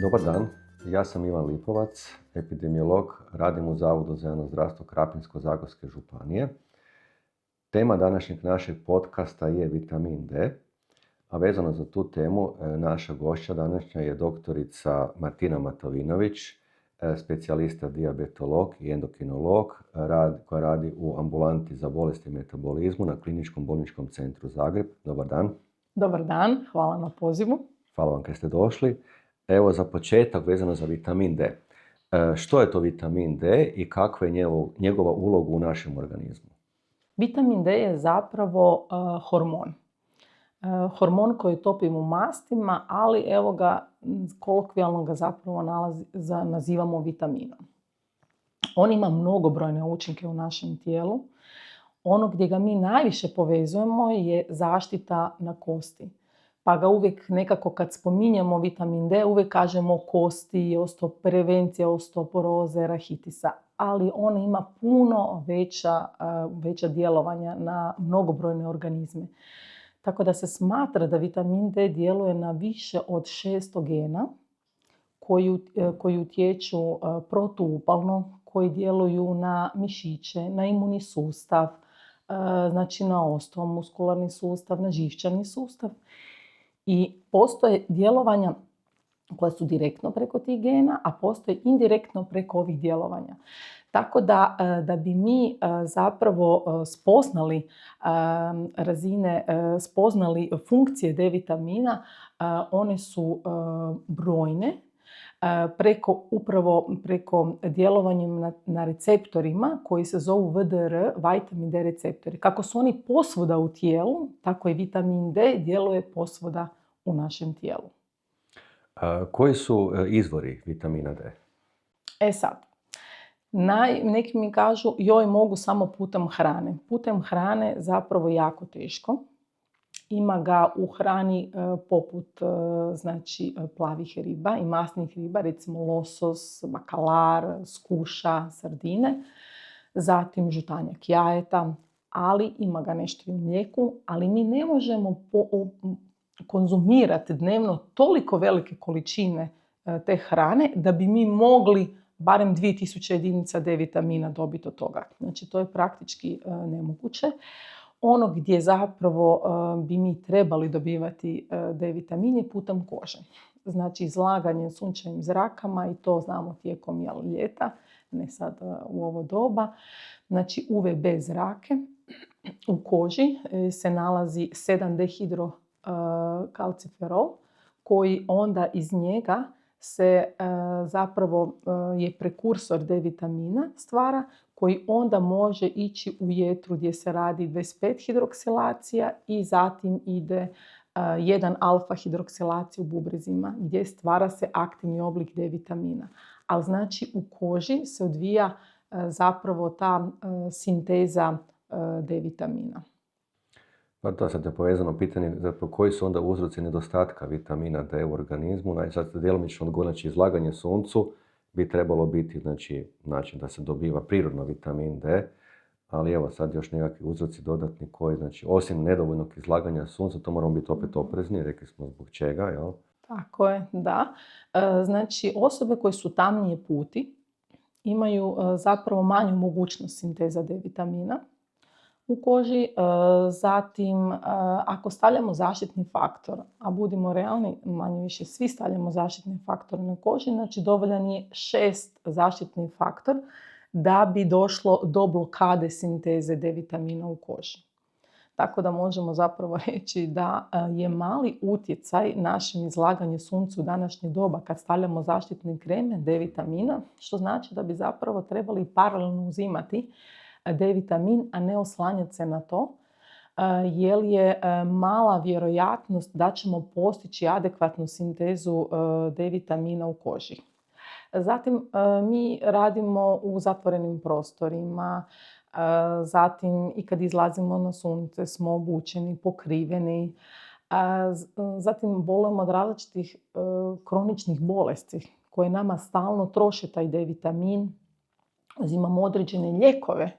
Dobar dan, ja sam Ivan Lipovac, epidemiolog, radim u Zavodu za javno zdravstvo Krapinsko-zagorske županije. Tema današnjeg našeg podcasta je vitamin D, a vezano za tu temu naša gošća današnja je doktorica Martina Matovinović, specijalista dijabetolog i endokrinolog koja radi u ambulanti za bolesti i metabolizmu na Kliničkom bolničkom centru Zagreb. Dobar dan. Dobar dan, hvala na pozivu. Hvala vam kad ste došli. Evo za početak vezano za vitamin D. Što je to vitamin D i kakva je njegova uloga u našem organizmu? Vitamin D je zapravo hormon. Hormon koji topimo u mastima, ali evo ga, kolokvijalno ga zapravo nazivamo vitaminom. On ima mnogobrojne učinke u našem tijelu. Ono gdje ga mi najviše povezujemo je zaštita na kosti. Pa ga uvijek nekako kad spominjemo vitamin D, uvijek kažemo kosti, prevencija osteoporoze, rahitisa. Ali on ima puno veća djelovanja na mnogobrojne organizme. Tako da se smatra da vitamin D djeluje na više od 600 gena koji utječu protuupalno, koji djeluju na mišiće, na imunni sustav, znači na osteomuskularni sustav, na živčani sustav. I postoje djelovanja koja su direktno preko tih gena, a postoje indirektno preko ovih djelovanja. Tako da bi mi zapravo spoznali funkcije D vitamina, one su brojne, preko djelovanjem na receptorima koji se zovu VDR, vitamin D receptori. Kako su oni posvuda u tijelu, tako i vitamin D djeluje posvuda u našem tijelu. Koji su izvori vitamina D? Neki mi kažu mogu samo putem hrane. Putem hrane zapravo jako teško. Ima ga u hrani poput plavih riba i masnih riba, recimo losos, bakalar, skuša, sardine. Zatim žutanjak jajeta, ali ima ga nešto i u mlijeku, ali mi ne možemo konzumirati dnevno toliko velike količine te hrane da bi mi mogli barem 2000 jedinica D vitamina dobiti od toga. Znači to je praktički nemoguće. Ono gdje zapravo bi mi trebali dobivati D vitamin je putem kože. Znači izlaganje sunčevim zrakama i to znamo tijekom ljeta, ne sad u ovo doba. Znači UVB zrake u koži se nalazi 7-dehidrokalciferol koji onda iz njega se zapravo je prekursor D vitamina stvara, koji onda može ići u jetru gdje se radi 25 hidroksilacija i zatim ide 1 alfa hidroksilacija u bubrezima gdje stvara se aktivni oblik D vitamina. Ali znači u koži se odvija zapravo ta sinteza D vitamina. Pa to sad je povezano pitanje, zapravo koji su onda uzroci nedostatka vitamina D u organizmu. Sad djelomično odgovor, znači izlaganje suncu bi trebalo biti način da se dobiva prirodno vitamin D, ali evo sad još nekakvi uzroci dodatni koji, znači osim nedovoljnog izlaganja sunca, to moramo biti opet oprezni, rekli smo zbog čega, jel? Tako je, da. Znači osobe koje su tamnije puti imaju zapravo manju mogućnost sinteza D vitamina u koži. Zatim, ako stavljamo zaštitni faktor, a budimo realni, manje više svi stavljamo zaštitni faktor na koži, znači dovoljan je 6 zaštitni faktor da bi došlo do blokade sinteze D vitamina u koži. Tako da možemo zapravo reći da je mali utjecaj našem izlaganju suncu u današnje doba kad stavljamo zaštitne kreme D vitamina, što znači da bi zapravo trebali paralelno uzimati D vitamin, a ne oslanjati se na to, jer je mala vjerojatnost da ćemo postići adekvatnu sintezu D vitamina u koži. Zatim mi radimo u zatvorenim prostorima, zatim i kad izlazimo na sunce smo obučeni, pokriveni, zatim bolujemo od različitih kroničnih bolesti koje nama stalno troše taj D vitamin. Uzimamo određene lijekove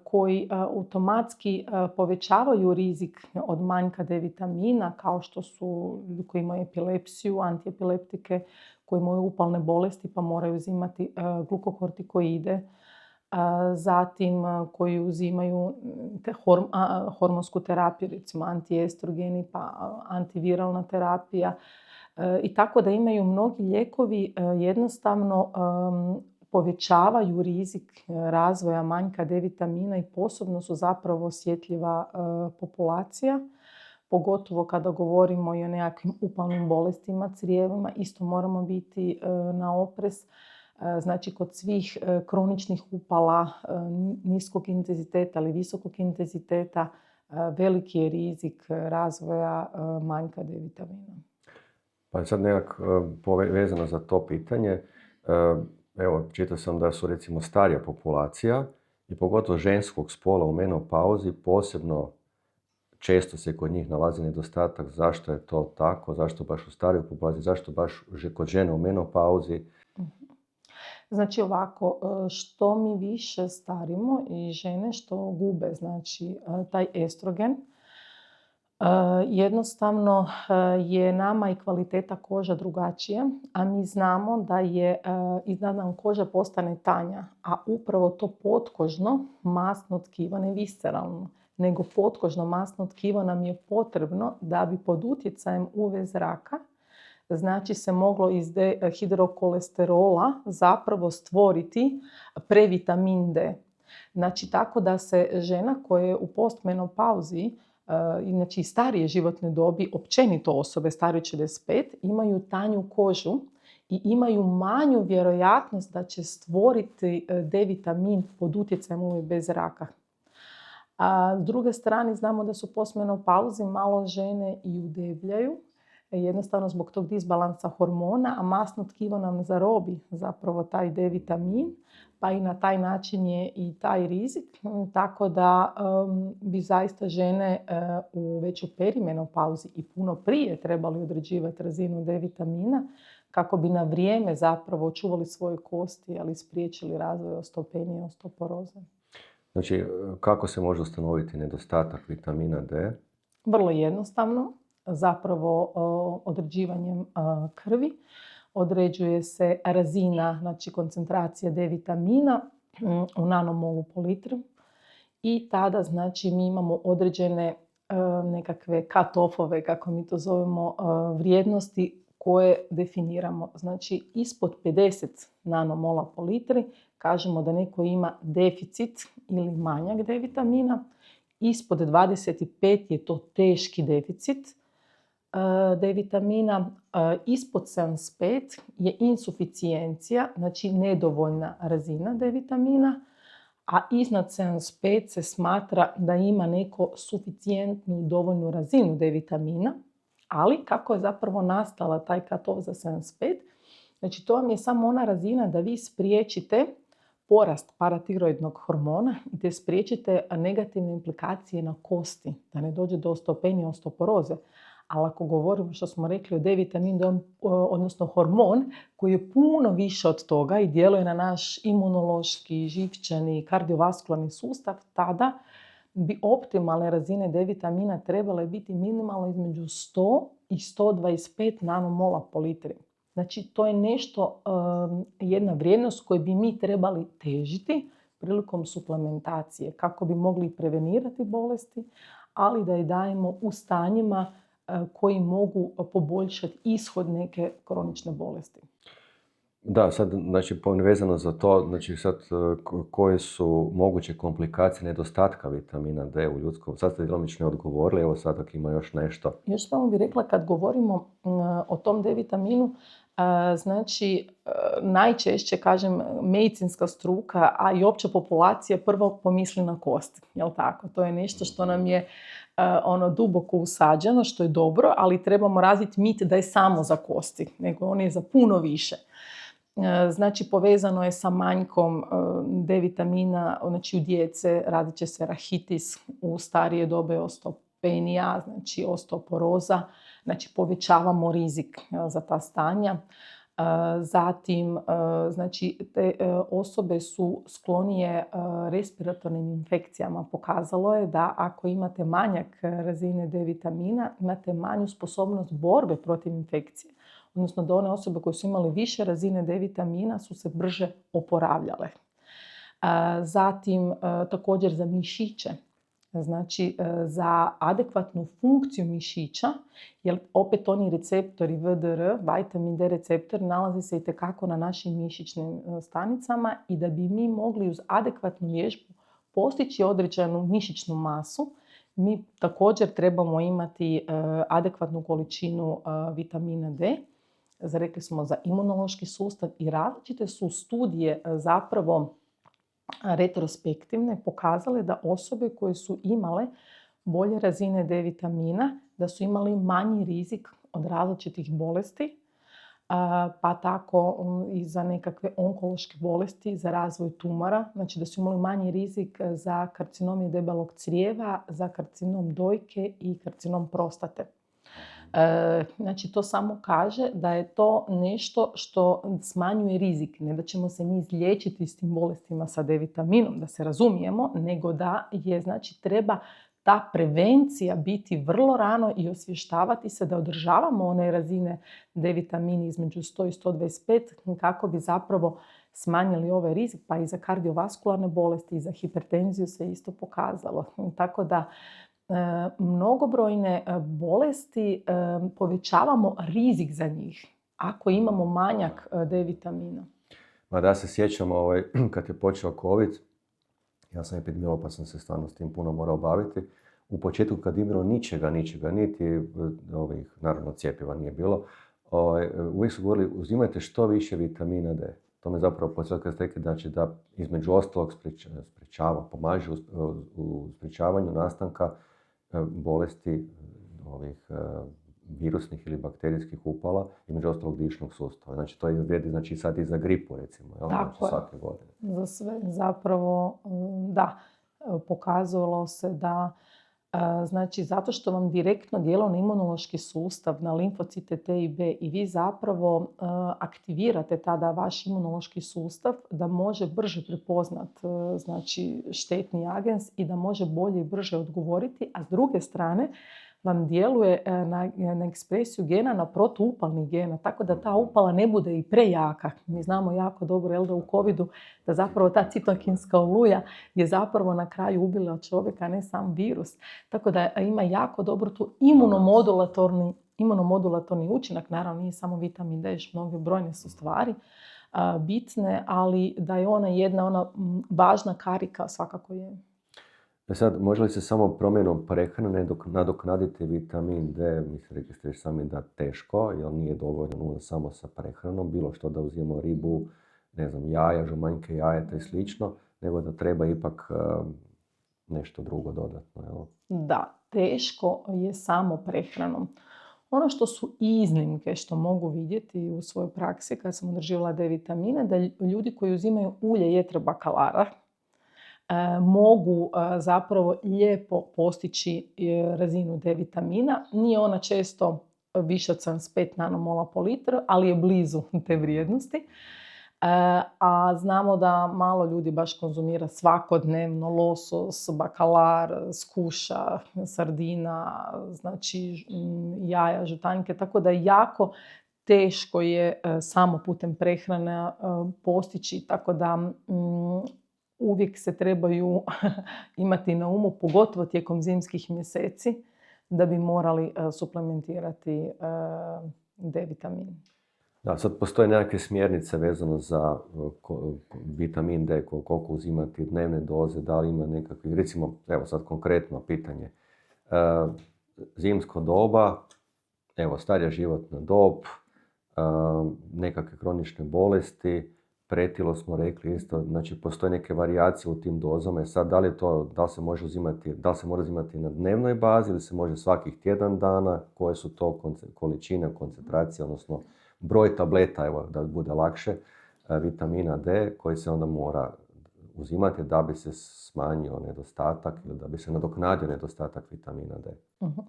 koji automatski povećavaju rizik od manjka D vitamina, kao što su ljudi koji imaju epilepsiju, antiepileptike, koji imaju upalne bolesti pa moraju uzimati glukokortikoide, zatim koji uzimaju hormonsku terapiju, recimo antiestrogeni pa antiviralna terapija. I tako da imaju mnogi lijekovi jednostavno povećavaju rizik razvoja manjka D vitamina i posebno su zapravo osjetljiva populacija, pogotovo kada govorimo i o nekakvim upalnim bolestima, crijevima, isto moramo biti na oprez. Znači, kod svih kroničnih upala niskog intenziteta ili visokog intenziteta veliki je rizik razvoja manjka D vitamina. Pa sad nekako vezano za to pitanje, evo, čitao sam da su recimo starija populacija i pogotovo ženskog spola u menopauzi posebno često se kod njih nalazi nedostatak. Zašto je to tako? Zašto baš u starijoj populaciji? Zašto baš kod žene u menopauzi? Znači ovako, što mi više starimo i žene što gube, znači taj estrogen, jednostavno je nama i kvaliteta kože drugačija, a mi znamo da nam koža postane tanja, a upravo to potkožno masno tkivo, ne visceralno, nego potkožno masno tkivo nam je potrebno da bi pod utjecajem UV zraka, znači se moglo iz hidrokolesterola zapravo stvoriti previtamin D. Znači tako da se žena koja je u postmenopauzi, znači starije životne dobi, općenito osobe starije 45, imaju tanju kožu i imaju manju vjerojatnost da će stvoriti D vitamin pod utjecajem UV zraka. A s druge strane znamo da su postmenopauzi malo žene i udebljaju, jednostavno zbog tog disbalansa hormona, a masno tkivo nam zarobi zapravo taj D vitamin, pa i na taj način je i taj rizik. Tako da bi zaista žene već u perimenopauzi i puno prije trebali određivati razinu D vitamina kako bi na vrijeme zapravo očuvali svoje kosti, ali spriječili razvoj osteopenije i osteoporoze. Znači, kako se može ustanoviti nedostatak vitamina D? Vrlo jednostavno, zapravo određivanjem krvi. Određuje se razina, znači koncentracija D vitamina u nanomolu po litru i tada znači mi imamo određene nekakve cut-offove, kako mi to zovemo, vrijednosti koje definiramo. Znači ispod 50 nanomola po litri kažemo da neko ima deficit ili manjak D vitamina. Ispod 25 je to teški deficit D vitamina. Ispod 75 je insuficijencija, znači nedovoljna razina D vitamina, a iznad 75 se smatra da ima neko suficijentnu dovoljnu razinu D vitamina, ali kako je zapravo nastala taj cut-off za 75, znači to vam je samo ona razina da vi spriječite porast paratiroidnog hormona i da spriječite negativne implikacije na kosti, da ne dođe do osteopenije, osteoporoze. Ali ako govorimo što smo rekli o D vitaminu, odnosno hormon koji je puno više od toga i djeluje na naš imunološki, živčani, kardiovaskularni sustav, tada bi optimalne razine D vitamina trebale biti minimalno između 100 i 125 nanomola po litri. Znači to je nešto, jedna vrijednost koju bi mi trebali težiti prilikom suplementacije kako bi mogli prevenirati bolesti, ali da je dajemo u stanjima koji mogu poboljšati ishod neke kronične bolesti. Da, sad, znači, vezano za to, znači, sad, koje su moguće komplikacije nedostatka vitamina D u ljudskom? Sad ste djelomično odgovorili, evo sad ako ima još nešto. Još samo bih rekla, kad govorimo o tom D vitaminu, znači, najčešće, kažem, medicinska struka, a i opća populacija prvo pomisli na kosti, jel tako? To je nešto što nam je duboko usađeno, što je dobro, ali trebamo razviti mit da je samo za kosti, nego on je za puno više. Znači, povezano je sa manjkom D vitamina, znači u djece radit će se rahitis, u starije dobe osteopenija, znači osteoporoza, znači povećavamo rizik za ta stanja. Zatim, znači, te osobe su sklonije respiratornim infekcijama. Pokazalo je da ako imate manjak razine D vitamina, imate manju sposobnost borbe protiv infekcije. Odnosno da one osobe koje su imale više razine D vitamina su se brže oporavljale. Zatim, također za mišiće. Znači, za adekvatnu funkciju mišića, jer opet oni receptori VDR, vitamin D receptor, nalazi se itekako na našim mišićnim stanicama i da bi mi mogli uz adekvatnu vježbu postići određenu mišićnu masu, mi također trebamo imati adekvatnu količinu vitamina D. Rekli smo za imunološki sustav i različite su studije zapravo retrospektivne pokazale da osobe koje su imale bolje razine D vitamina, da su imali manji rizik od različitih bolesti, pa tako i za nekakve onkološke bolesti, za razvoj tumora. Znači da su imali manji rizik za karcinom debelog crijeva, za karcinom dojke i karcinom prostate. Znači to samo kaže da je to nešto što smanjuje rizik. Ne da ćemo se mi izliječiti s tim bolestima sa D vitaminom, da se razumijemo, nego da je, znači, treba ta prevencija biti vrlo rano i osvještavati se da održavamo one razine D vitamina između 100 i 125 kako bi zapravo smanjili ovaj rizik, pa i za kardiovaskularne bolesti i za hipertenziju se isto pokazalo. Tako da mnogobrojne bolesti povećavamo rizik za njih ako imamo manjak D vitamina. Ma da se sjećam, kad je počeo COVID, ja sam epidemiolog pa sam se stvarno s tim puno morao baviti. U početku kad je bilo ničega, niti naravno cjepiva nije bilo, uvijek su govorili uzimajte što više vitamina D. To me zapravo podsjetilo kad ste rekli, znači, da između ostalog pomaže u sprječavanju nastanka bolesti virusnih ili bakterijskih upala, između ostalog dišnog sustava. Znači to vrijedi, znači, sad i za gripu, recimo, znači, svake godine. Za sve zapravo, da, pokazalo se da, znači, zato što vam direktno djeluje na imunološki sustav, na limfocite T i B i vi zapravo aktivirate tada vaš imunološki sustav da može brže prepoznat, znači, štetni agens i da može bolje i brže odgovoriti, a s druge strane vam djeluje na ekspresiju gena, na protuupalnih gena, tako da ta upala ne bude i prejaka. Mi znamo jako dobro, da u covidu, da zapravo ta citokinska oluja je zapravo na kraju ubila čovjeka, ne sam virus. Tako da ima jako dobro tu imunomodulatorni učinak. Naravno, nije samo vitamin D, mnoge brojne su stvari bitne, ali da je ona jedna važna karika svakako je. Sad, može li se samo promjenom prehrane nadoknaditi vitamin D? Mislim, rekli ste sami da teško, jer nije dovoljno samo sa prehranom, bilo što da uzimamo ribu, ne znam, jaja, žumanjke jajeta i slično, nego da treba ipak nešto drugo dodatno, jel? Da, teško je samo prehranom. Ono što su iznimke, što mogu vidjeti u svojoj praksi kad sam održivala D vitamine, da ljudi koji uzimaju ulje jetre bakalara mogu zapravo lijepo postići razinu D vitamina. Nije ona često više od 75 nanomola po litru, ali je blizu te vrijednosti. A znamo da malo ljudi baš konzumira svakodnevno losos, bakalar, skuša, sardina, znači jaja, žutanjke, tako da jako teško je samo putem prehrane postići, tako da uvijek se trebaju imati na umu, pogotovo tijekom zimskih mjeseci, da bi morali suplementirati D vitamin. Da, sad postoje nekakve smjernice vezano za vitamin D, koliko uzimati dnevne doze, da li ima nekakvih, recimo, evo sad konkretno pitanje. Zimsko doba, evo, starija životna dob, nekakve kronične bolesti, pretilo smo rekli isto, znači postoje neke varijacije u tim dozama. I sad, da li se mora uzimati na dnevnoj bazi ili se može svakih tjedan dana, koje su to količine, koncentracije, odnosno broj tableta, evo, da bude lakše, vitamina D koji se onda mora uzimati da bi se smanjio nedostatak ili da bi se nadoknadio nedostatak vitamina D. Uh-huh.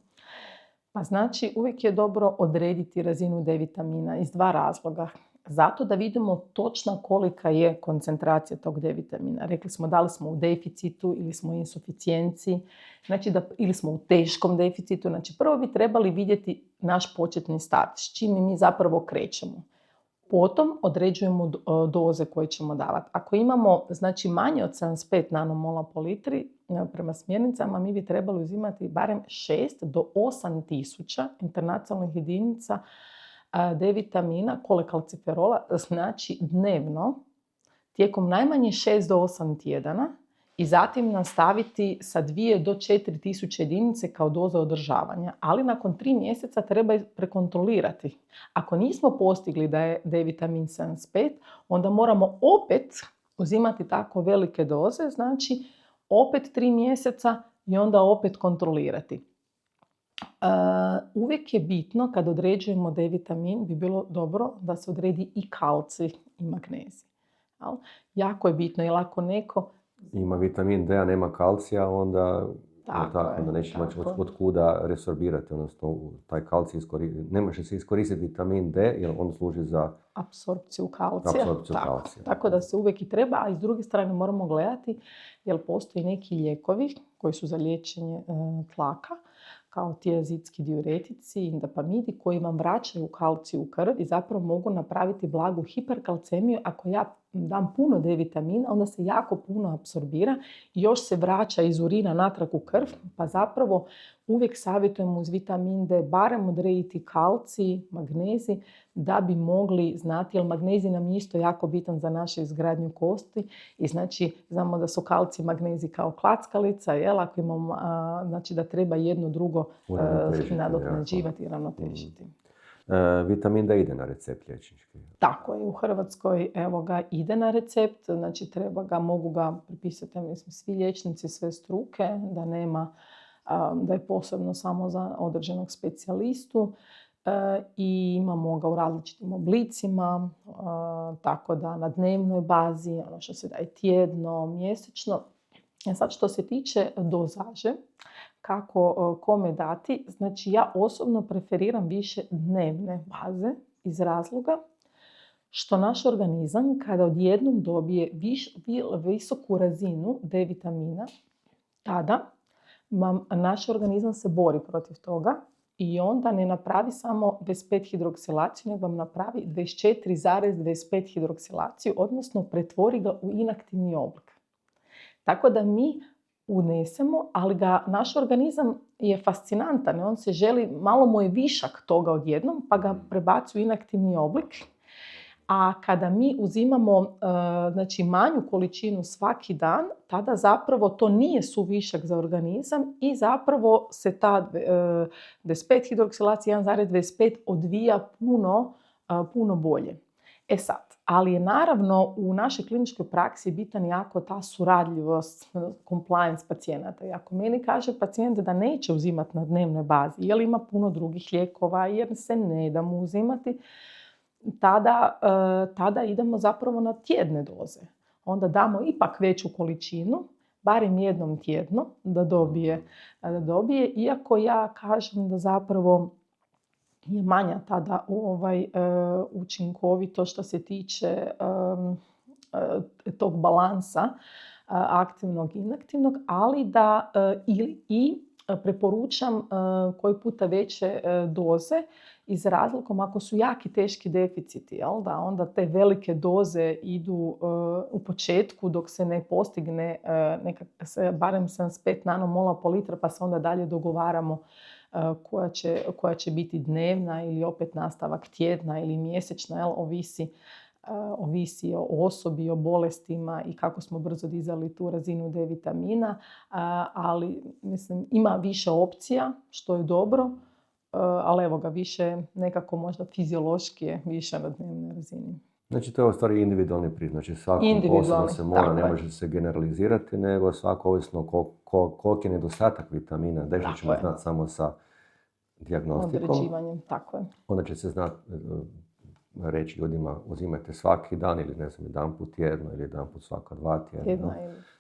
Pa znači uvijek je dobro odrediti razinu D vitamina iz dva razloga. Zato da vidimo točno kolika je koncentracija tog D vitamina. Rekli smo da li smo u deficitu ili smo u insuficijenciji, znači ili smo u teškom deficitu. Znači prvo bi trebali vidjeti naš početni start, s čim mi zapravo krećemo. Potom određujemo doze koje ćemo davati. Ako imamo znači, manje od 75 nanomola po litri, prema smjernicama mi bi trebali uzimati barem 6 do 8 tisuća internacionalnih jedinica D vitamina, kolekalciferola, znači dnevno, tijekom najmanje 6 do 8 tjedana i zatim nastaviti sa 2 do 4 tisuće jedinice kao doza održavanja. Ali nakon 3 mjeseca treba prekontrolirati. Ako nismo postigli da je D vitamin 75, onda moramo opet uzimati tako velike doze, znači opet 3 mjeseca i onda opet kontrolirati. Uvijek je bitno kad određujemo D vitamin, bi bilo dobro da se odredi i kalcij i magnezij. Jako je bitno, jer ako neko ima vitamin D, a nema kalcija, onda onda neće imati od kuda resorbirati, odnosno taj kalcij ne može se iskoristiti vitamin D jer on služi za apsorpciju kalcija. Tako da se uvijek i treba, a iz druge strane moramo gledati jer postoji neki lijekovi koji su za liječenje tlaka, kao tiazidski diuretici, indapamidi, koji vam vraćaju kalcij u krv i zapravo mogu napraviti blagu hiperkalcemiju. Ako ja dam puno D vitamina, onda se jako puno apsorbira i još se vraća iz urina natrag u krv, pa zapravo uvijek savjetujemo uz vitamin D barem odrediti kalcij, magnezij, da bi mogli znati, jer magnezij nam je isto jako bitan za našu izgradnju kosti i znači znamo da su kalcij i magnezij kao klackalica, jel? Ako imamo, znači da treba jedno drugo nadoknađivati i ravnotežiti. Vitamin D ide na recept liječnički. Tako je, u Hrvatskoj evo ga ide na recept, znači treba ga, mogu ga pripisati, mislim, svi liječnici, sve struke, da nema, da je posebno samo za određenog specijalistu i imamo ga u različitim oblicima, tako da na dnevnoj bazi, ono što se daje tjedno, mjesečno. Sad što se tiče dozaže, kako kome dati, znači ja osobno preferiram više dnevne baze iz razloga što naš organizam kada odjednom dobije visoku razinu D vitamina, tada naš organizam se bori protiv toga i onda ne napravi samo 25 hidroksilaciju, nego vam napravi 24,25 hidroksilaciju, odnosno pretvori ga u inaktivni oblik. Tako da mi unesemo, ali ga naš organizam je fascinantan. On se želi, malo mu je višak toga odjednom, pa ga prebaci u inaktivni oblik. A kada mi uzimamo znači, manju količinu svaki dan, tada zapravo to nije suvišak za organizam i zapravo se ta 25 hidroksilacija 1,25 odvija puno bolje. E sad, ali je naravno u našoj kliničkoj praksi bitan jako ta suradljivost, compliance pacijenata. I ako meni kaže pacijent da neće uzimati na dnevnoj bazi, jer ima puno drugih lijekova, jer se ne da mu uzimati, tada idemo zapravo na tjedne doze. Onda damo ipak veću količinu, barem jednom tjedno, da dobije, iako ja kažem da zapravo je manja tada učinkovito što se tiče tog balansa aktivnog i inaktivnog, ali da i preporučam koji puta veće doze iz razlikom ako su jaki teški deficiti, jel? Da onda te velike doze idu u početku dok se ne postigne barem 75 nanomola po litra, pa se onda dalje dogovaramo koja će biti dnevna ili opet nastavak tjedna ili mjesečna, jel? Ovisi o osobi, o bolestima i kako smo brzo dizali tu razinu D vitamina, ali mislim ima više opcija što je dobro, ali evo ga više nekako možda fiziološki je više na dnevnoj razini. Znači to je u stvari individualni pristup, znači svako osoba se mora, ne može se generalizirati, nego svako ovisno koliki je nedostatak vitamina D, što ćemo znati samo sa dijagnostikom. Određivanjem, tako je. Onda će se znati reći ljudima uzimajte svaki dan ili ne znam, jedan put tjedno ili jedan put svaka 2 tjedna.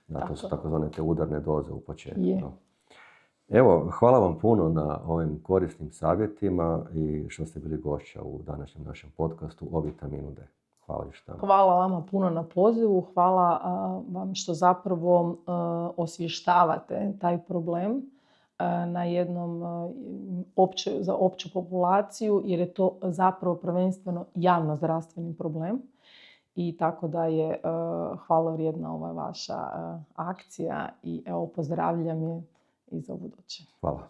Da, to su takozvane te udarne doze u početku. Evo, hvala vam puno na ovim korisnim savjetima i što ste bili gošća u današnjem našem podcastu o vitaminu D. Hvala još tamo. Hvala vama puno na pozivu, hvala vam što zapravo osvještavate taj problem na jednom za opću populaciju, jer je to zapravo prvenstveno javnozdravstveni problem. I tako da je hvala vrijedna ova vaša akcija i evo pozdravljam je i za buduće. Hvala.